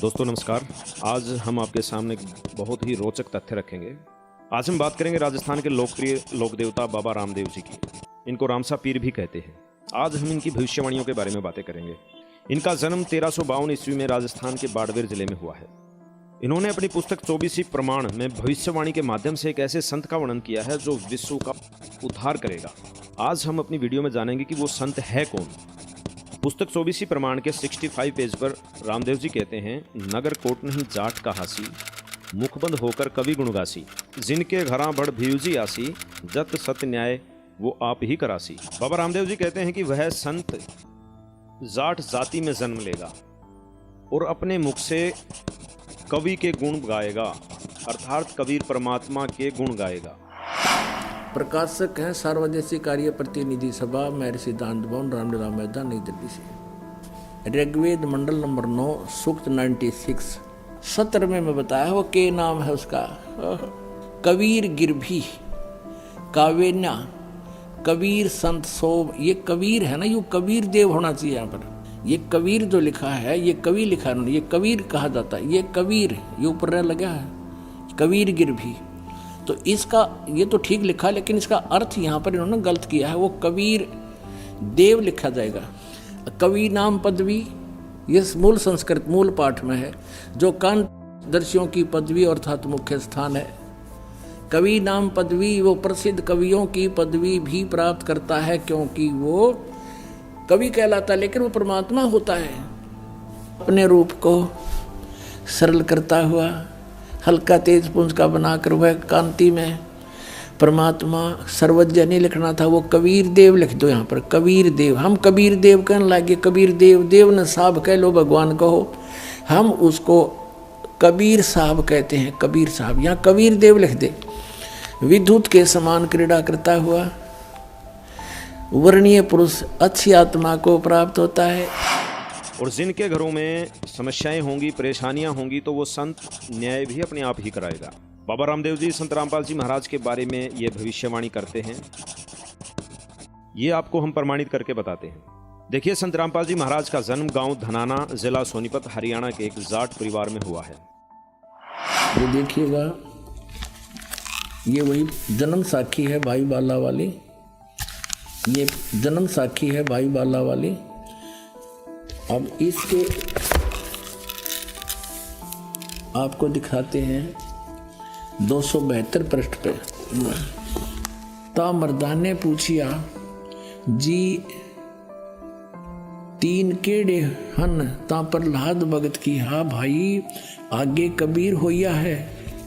दोस्तों नमस्कार। आज हम आपके सामने एक बहुत ही रोचक तथ्य रखेंगे। आज हम बात करेंगे राजस्थान के लोकप्रिय लोक देवता बाबा रामदेव जी की। इनको रामसा पीर भी कहते हैं। आज हम इनकी भविष्यवाणियों के बारे में बातें करेंगे। इनका जन्म 1352 ईस्वी में राजस्थान के बाड़मेर जिले में हुआ है। इन्होंने अपनी पुस्तक 24 प्रमाण में भविष्यवाणी के माध्यम से एक ऐसे संत का वर्णन किया है जो विश्व का उद्धार करेगा। आज हम अपनी वीडियो में जानेंगे कि वो संत है कौन। पुस्तक 24 प्रमाण के 65 पेज पर रामदेव जी कहते हैं, नगर कोट नहीं जाट कहासी, मुखबंद होकर कवि गुणगासी, जिनके घरां बढ़ भीवजी आसी, जत सत्य न्याय वो आप ही करासी। बाबा रामदेव जी कहते हैं कि वह संत जाट जाति में जन्म लेगा और अपने मुख से कवि के गुण गाएगा, अर्थात कबीर परमात्मा के गुण गाएगा। प्रकाशक हैं सार्वजनिक कार्य प्रतिनिधि सभा, मेरे सिद्धांत भवन, रामलीला मैदान, नई दिल्ली से। ऋग्वेद मंडल नंबर 9 सूक्त 96 सत्र में मैं बताया वो के नाम है उसका कबीर गिरभी कावेन्या कबीर संत सोम। ये कबीर है ना, ये कबीर देव होना चाहिए यहाँ पर। ये कबीर जो लिखा है ये कवि लिखा है, ये कबीर कहा जाता है। ये कबीर ये ऊपर लगा है कबीर गिरभी, तो इसका ये तो ठीक लिखा, लेकिन इसका अर्थ यहाँ पर इन्होंने गलत किया है। वो कबीर देव लिखा जाएगा। कवि नाम पदवी ये मूल संस्कृत मूल पाठ में है, जो कांतदर्शियों की पदवी अर्थात मुख्य स्थान है। कवि नाम पदवी वो प्रसिद्ध कवियों की पदवी भी प्राप्त करता है, क्योंकि वो कवि कहलाता है, लेकिन वो परमात्मा होता है। अपने रूप को सरल करता हुआ हल्का तेज पुंज का बनाकर वह कांति में परमात्मा सर्वज्ञ नहीं लिखना था, वो कबीर देव लिख दो यहाँ पर। कबीर देव, हम कबीर देव कहने लगे। कबीर देव, देव न साहब कह लो, भगवान कहो, हम उसको कबीर साहब कहते हैं। कबीर साहब, यहाँ कबीर देव लिख दे। विद्युत के समान क्रीड़ा करता हुआ वर्णीय पुरुष अच्छी आत्मा को प्राप्त होता है। और जिनके घरों में समस्याएं होंगी, परेशानियां होंगी, तो वो संत न्याय भी अपने आप ही कराएगा। बाबा रामदेव जी संत रामपाल जी महाराज के बारे में ये भविष्यवाणी करते हैं। ये आपको हम प्रमाणित करके बताते हैं। देखिए, संत रामपाल जी महाराज का जन्म गांव धनाना, जिला सोनीपत, हरियाणा के एक जाट परिवार में हुआ है। ये देखिएगा, ये वही जन्म साखी है भाई बाला वाली। ये जन्म साखी है भाई बाला वाली। अब इसके आपको दिखाते हैं 272 पृष्ठ पे। ता मर्दाने पूछिया जी तीन केड़े हन, ता प्रहलाद भगत की हा भाई आगे कबीर होया है,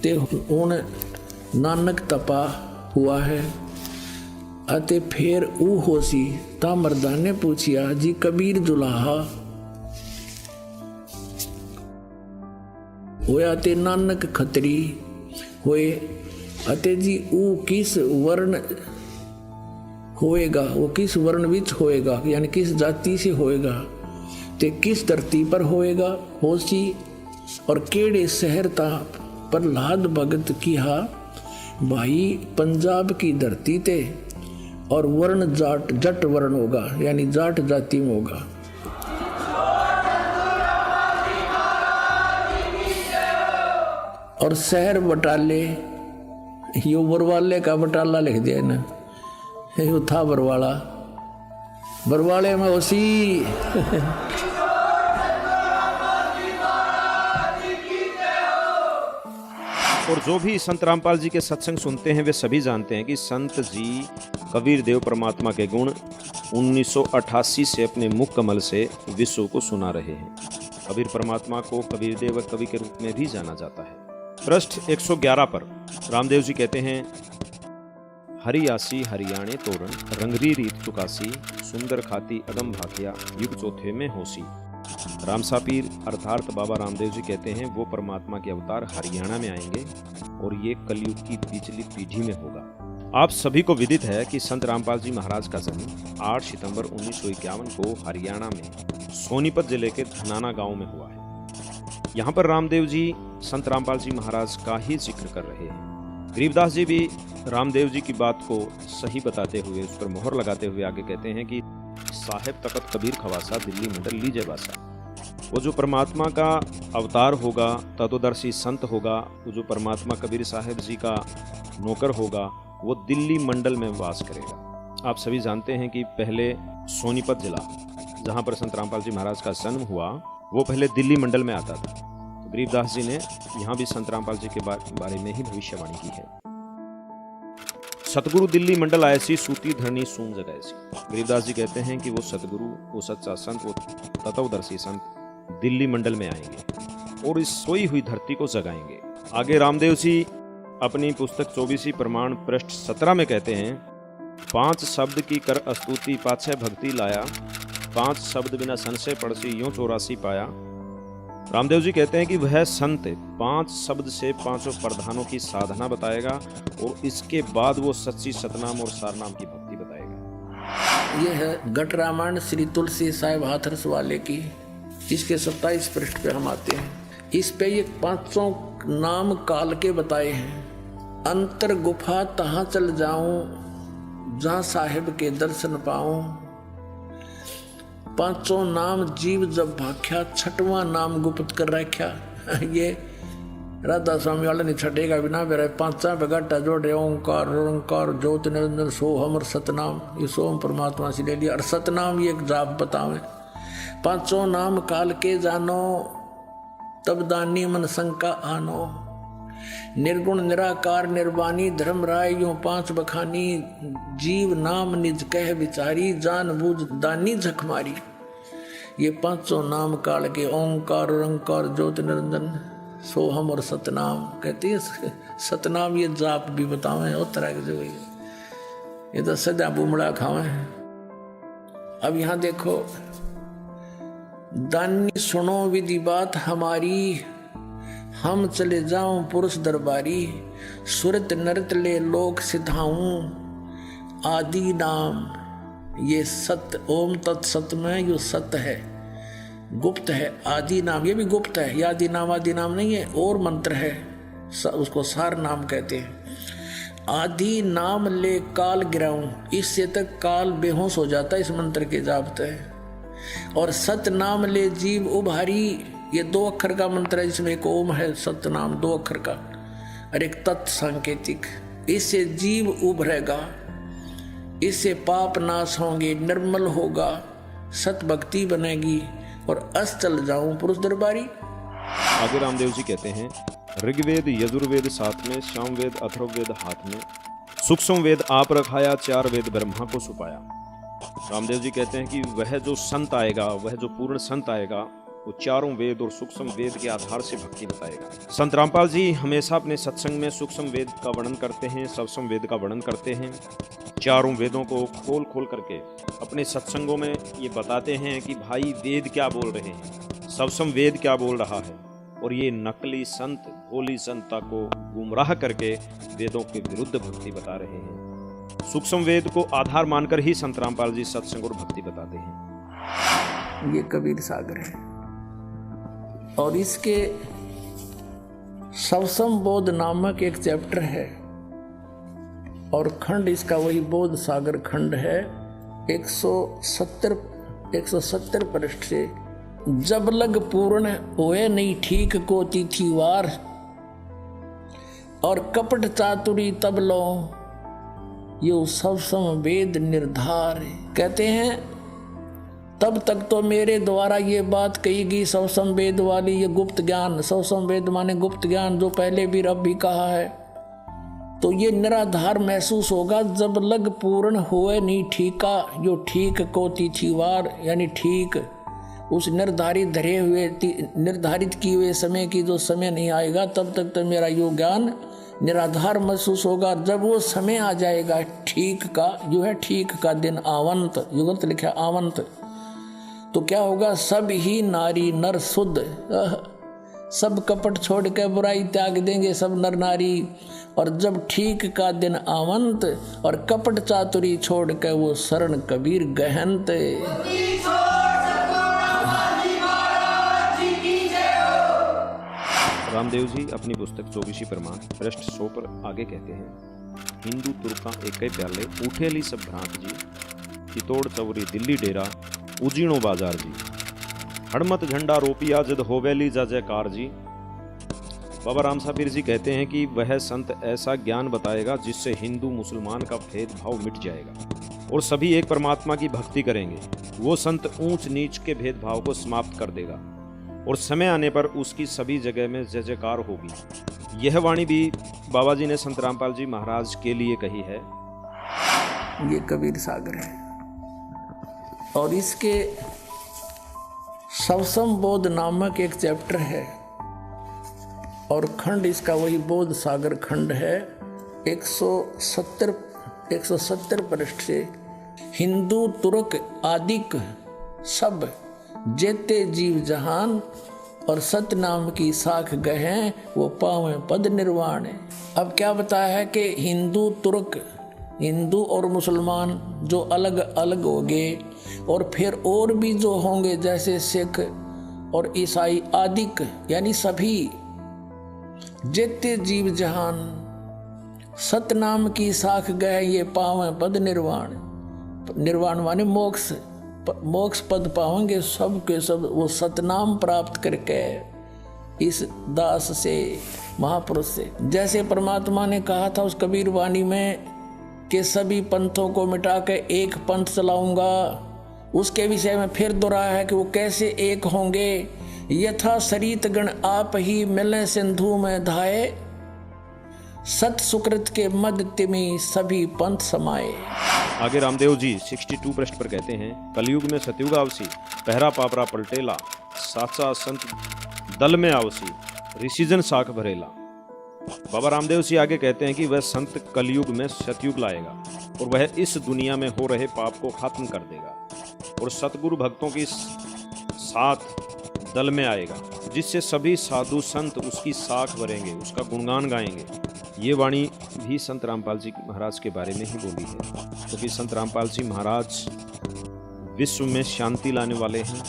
ते उन नानक तपा हुआ है, अते फेर ऊ होसी। ता मर्दाने पूछिया जी कबीर दुलाहा होया, ते नानक खतरी होए, अते जी ऊ किस वर्ण होएगा, वो किस वर्ण विच होएगा, यानी किस जाति से होएगा, ते किस धरती पर होएगा होसी, और केड़े शहर ता प्रहलाद भगत की हा भाई पंजाब की धरती ते, और वर्ण जाट जट वर्ण होगा, यानी जाट जाति में होगा। और शहर बटाले, यो बरवाले का बटाला लिख दिया ना, यो था बरवाला, बरवाले में उसी और जो भी संत रामपाल जी के सत्संग सुनते हैं वे सभी जानते हैं कि संत जी कबीर देव परमात्मा के गुण 1988 से अपने मुख कमल से विश्व को सुना रहे हैं। कबीर परमात्मा को कबीर देव कवि के रूप में भी जाना जाता है। पृष्ठ 111 पर रामदेव जी कहते हैं, हरियासी हरियाणे तोरण, रंगरी रीत चुकासी, सुंदर खाती अगम भाखिया, युग चौथे में होसी। रामसा पीर अर्थात बाबा रामदेव जी कहते हैं वो परमात्मा के अवतार हरियाणा में आएंगे और ये कलयुग की पिछली पीढ़ी में होगा। आप सभी को विदित है कि संत रामपाल जी महाराज का जन्म 8 सितंबर 1951 को हरियाणा में सोनीपत जिले के धनाना गांव में हुआ है। यहाँ पर रामदेव जी संत रामपाल जी महाराज का ही जिक्र कर रहे हैं। गरीबदास जी भी रामदेव जी की बात को सही बताते हुए, उस पर मोहर लगाते हुए आगे कहते हैं कि साहेब तकत कबीर खवासा, दिल्ली मंडल लीजे बासा। वो जो परमात्मा का अवतार होगा, तत्वदर्शी संत होगा, वो जो परमात्मा कबीर साहब जी का नौकर होगा, वो दिल्ली मंडल में वास करेगा। आप सभी जानते हैं कि पहले सोनीपत जिला, जहाँ पर संत रामपाल जी महाराज का जन्म हुआ, वो पहले दिल्ली मंडल में आता था। तो गरीबदास जी ने यहाँ भी संत रामपाल जी के बारे में ही भविष्यवाणी की है। सतगुरु दिल्ली मंडल आयसी, सूती धरनी सूंग जगैसी। गरीबदास जी कहते हैं कि वो सतगुरु, वो सच्चा संत, वो तत्वदर्शी संत दिल्ली मंडल में आएंगे और इस सोई हुई धरती को जगाएंगे। आगे रामदेव जी अपनी पुस्तक 24 प्रमाण पृष्ठ 17 में कहते हैं, 5 शब्द की कर स्तुति पाछे भक्ति लाया, 5 शब्द बिना संशय पड़सी यूं 84 पाया। रामदेव जी कहते हैं कि वह संत 5 शब्द से 5 प्रधानों की साधना बताएगा और इसके बाद वो सच्ची सतनाम और सारनाम की भक्ति बताएगा। ये है गट रामायण श्री तुलसी साहिब हाथरस वाले की, इसके 27 पृष्ठ पे हम आते हैं। इस पे ये 500 नाम काल के बताए हैं। अंतर गुफा तहाँ चल जाऊं, जहाँ साहिब के दर्शन पाऊं, 500 नाम जीव जब भाख्या, 6वां नाम गुप्त कर रख्या। ये राधा स्वामी वाला नहीं छटेगा बिना मेरा 5 बगाटा जोड़े, ओंकार ओंकार ज्योत निरंजन सोहम और सतनाम, ये सोहम परमात्मा से ले लिया और सतनाम ये एक जाप बतावे। 500 नाम काल के जानो, तब दानी मन शंका आनो, निर्गुण निराकार निर्वाणी धर्म राय यूं 5 बखानी, जीव नाम निज कह विचारी, जान बूझ दानी झक मारी। ये 500 नाम काल के ओंकार ओंकार ज्योत निरंजन सोहम और सतनाम कहते हैं। सतनाम ये जाप भी बतावे और तरह के जो ये तो सदा बुमड़ा खावे। अब यहाँ देखो, दानी सुनो विधि बात हमारी, हम चले जाऊं पुरुष दरबारी, सुरत नरत ले लोक सिधाऊं, आदि नाम ये सत्य, ओम तत्सत में यो सत्य है, गुप्त है। आदि नाम ये भी गुप्त है, ये आदि नाम नहीं है, और मंत्र है, उसको सार नाम कहते हैं। आदि नाम ले काल गिराऊं, इससे तक काल बेहोश हो जाता है इस मंत्र के जापते। और सत नाम ले जीव उभारी, ये 2 अक्षर का मंत्र है, जिसमें एक ओम है, सत्य नाम 2 अक्षर का और एक तत् सांकेतिक। इससे जीव उभरेगा, इससे पाप नाश होंगे, निर्मल होगा, सत भक्ति बनेगी और अस चल जाऊं पुरुष दरबारी। आगे रामदेव जी कहते हैं, ऋग्वेद यजुर्वेद साथ में, सामवेद अथर्ववेद हाथ में, सूक्ष्म वेद आप रखाया, 4 वेद ब्रह्मा को छुपाया। रामदेव जी कहते हैं कि वह जो संत आएगा, वह जो पूर्ण संत आएगा, वो 4 वेद और सूक्ष्म वेद के आधार से भक्ति बताएगा। संत रामपाल जी हमेशा अपने सत्संग में सूक्ष्म वेद का वर्णन करते हैं, सप्तम वेद का वर्णन करते हैं। 4 वेदों को खोल खोल करके अपने सत्संगों में ये बताते हैं कि भाई वेद क्या बोल रहे हैं, सप्तम वेद क्या बोल रहा है। और ये नकली संत भोली जनता को गुमराह करके वेदों के विरुद्ध भक्ति बता रहे हैं। सूक्ष्म वेद को आधार मानकर ही संत रामपाल जी सत्संग और भक्ति बताते हैं। ये कबीर सागर है और इसके सवसम बोध नामक एक चैप्टर है और खंड इसका वही बोध सागर खंड है। 170 पृष्ठ से, जब लग पूर्ण होए नहीं ठीक को तिथिवार, और कपट चातुरी तब लो यो सवसम वेद निर्धार। कहते हैं तब तक तो मेरे द्वारा ये बात कही गई सवसम वेद वाली, ये गुप्त ज्ञान, सवसम वेद माने गुप्त ज्ञान, जो पहले भी रब भी कहा है, तो ये निराधार महसूस होगा जब लग पूर्ण होए नहीं ठीका, जो ठीक को तिथिवार यानी ठीक उस निर्धारित निर्धारित किए हुए समय की जो समय नहीं आएगा, तब तक तो मेरा यो ज्ञान निराधार महसूस होगा। जब वो समय आ जाएगा ठीक का, जो है ठीक का दिन आवंत, युगत लिखा आवंत, तो क्या होगा, सब ही नारी नर शुद्ध, सब कपट छोड़ के बुराई त्याग देंगे सब नर नारी। और जब ठीक का दिन आवंत और कपट चातुरी छोड़ के वो शरण कबीर गहनत। रामदेव जी अपनी पुस्तक 24 प्रमाण पृष्ठ 100 पर आगे कहते हैं, हिंदू तुर्का एकै प्याले उठेली सब भ्रांत जी, चितौड़ चौरी दिल्ली डेरा उजीणो बाजार जी। हड़मत झंडा रोपिया जद होवेली जय जयकार जी। बाबा रामसा पीर जी कहते हैं कि वह संत ऐसा ज्ञान बताएगा जिससे हिंदू मुसलमान का भेदभाव मिट जाएगा और सभी एक परमात्मा की भक्ति करेंगे। वो संत ऊंच नीच के भेदभाव को समाप्त कर देगा और समय आने पर उसकी सभी जगह में जय जयकार होगी। यह वाणी भी बाबा जी ने संत रामपाल जी महाराज के लिए कही है। ये कबीर सागर है और इसके सवसम बोध नामक एक चैप्टर है और खंड इसका वही बोध सागर खंड है। 170 पृष्ठ से हिंदू तुर्क आदिक सब जेते जीव जहान और सतनाम की साख गहें वो पावे पद निर्वाण। अब क्या बताया है कि हिंदू तुर्क, हिंदू और मुसलमान जो अलग अलग हो गए और फिर और भी जो होंगे जैसे सिख और ईसाई आदिक यानी सभी जेते जीव जहान सतनाम की साख गए ये पावे पद निर्वाण। निर्वाण माने मोक्ष, मोक्ष पद पावेंगे सब के सब वो सतनाम प्राप्त करके इस दास से महापुरुष से। जैसे परमात्मा ने कहा था उस कबीर वाणी में कि सभी पंथों को मिटा के एक पंथ चलाऊंगा, उसके विषय में फिर दोहराया है कि वो कैसे एक होंगे। यथा सरित गण आप ही मिले सिंधु में धाये, सत सुकृत के मद तिमी सभी पंथ समाये। आगे रामदेव जी 62 पृष्ठ पर कहते हैं, कलयुग में सतयुग आवसी, पहरा पापरा पलटेला, साचा संत दल में आवसी, ऋषिजन साख भरेला। बाबा रामदेव जी आगे कहते हैं कि वह संत कलयुग में सतयुग लाएगा और वह इस दुनिया में हो रहे पाप को खत्म कर देगा और सतगुरु भक्तों की साथ दल में आएगा, जिससे सभी साधु संत उसकी साख भरेंगे, उसका गुणगान गाएंगे। ये वाणी भी संत रामपाल जी महाराज के बारे में ही बोली है, क्योंकि संत रामपाल जी महाराज विश्व में शांति लाने वाले हैं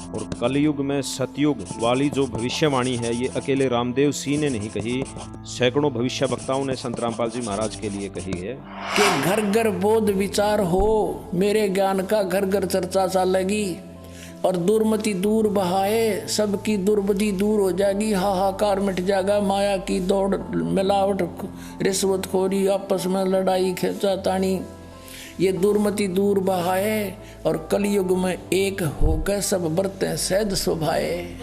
और कलयुग में सतयुग वाली जो भविष्यवाणी है ये अकेले रामदेव सिंह ने नहीं कही, सैकड़ों भविष्य वक्ताओं ने संत रामपाल जी महाराज के लिए कही है कि घर घर बोध विचार हो, मेरे ज्ञान का घर घर चर्चा चलेगी और दुर्मति दूर बहाए, सबकी दुर्बुद्धि दूर हो जाएगी, हाहाकार मिट जाएगा, माया की दौड़ मिलावट रिश्वतखोरी आपस में लड़ाई खींचातानी ये दुर्मति दूर बहाए और कलयुग में एक होकर सब बरतें सहज स्वभाए।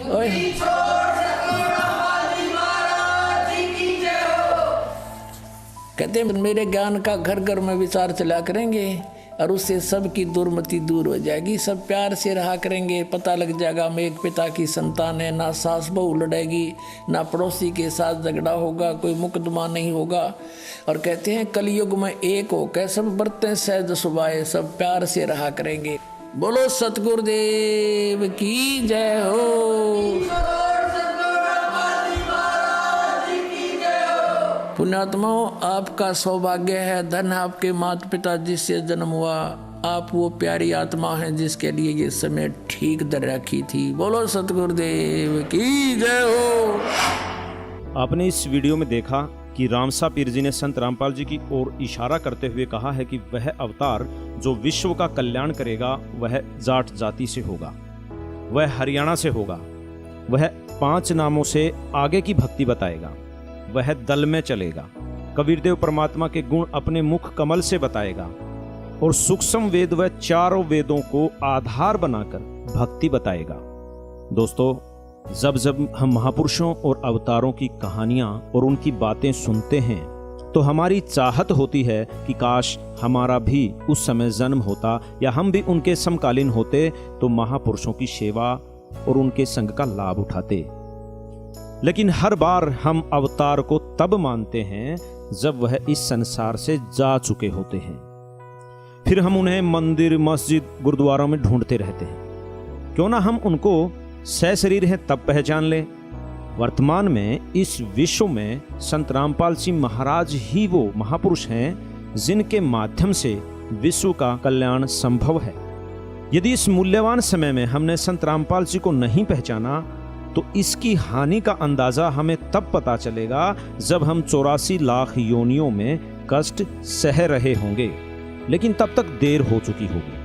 कहते हैं मेरे ज्ञान का घर घर में विचार चला करेंगे और उससे सबकी दुर्मति दूर हो जाएगी, सब प्यार से रहा करेंगे। पता लग जाएगा हम एक पिता की संतान है, ना सास बहू लड़ेगी, ना पड़ोसी के साथ झगड़ा होगा, कोई मुकदमा नहीं होगा। और कहते हैं कलयुग में एक होकर सब बरतें सहज सुभाए, सब प्यार से रहा करेंगे। बोलो सतगुरुदेव की जय हो। पुण्यात्माओं, आपका सौभाग्य है, धन आपके माता पिता जिससे जन्म हुआ, आप वो प्यारी आत्मा हैं जिसके लिए ये समय ठीक दर रखी थी। बोलो सतगुरुदेव की जय हो। आपने इस वीडियो में देखा कि रामसा पीर जी ने संत रामपाल जी की ओर इशारा करते हुए कहा है कि वह अवतार जो विश्व का कल्याण करेगा वह जाट जाति से होगा, वह हरियाणा से होगा, वह 5 नामों से आगे की भक्ति बताएगा, वह दल में चलेगा, कबीरदेव परमात्मा के गुण अपने मुख कमल से बताएगा और सूक्ष्म वेद व चारों वेदों को आधार बनाकर भक्ति बताएगा। दोस्तों, जब जब हम महापुरुषों और अवतारों की कहानियां और उनकी बातें सुनते हैं तो हमारी चाहत होती है कि काश हमारा भी उस समय जन्म होता या हम भी उनके समकालीन होते तो महापुरुषों की सेवा और उनके संग का लाभ उठाते। लेकिन हर बार हम अवतार को तब मानते हैं जब वह इस संसार से जा चुके होते हैं, फिर हम उन्हें मंदिर मस्जिद गुरुद्वारों में ढूंढते रहते हैं। क्यों ना हम उनको सशरीर हैं तब पहचान लें। वर्तमान में इस विश्व में संत रामपाल सिंह महाराज ही वो महापुरुष हैं जिनके माध्यम से विश्व का कल्याण संभव है। यदि इस मूल्यवान समय में हमने संत रामपाल जी को नहीं पहचाना तो इसकी हानि का अंदाजा हमें तब पता चलेगा जब हम 84 लाख योनियों में कष्ट सह रहे होंगे, लेकिन तब तक देर हो चुकी होगी।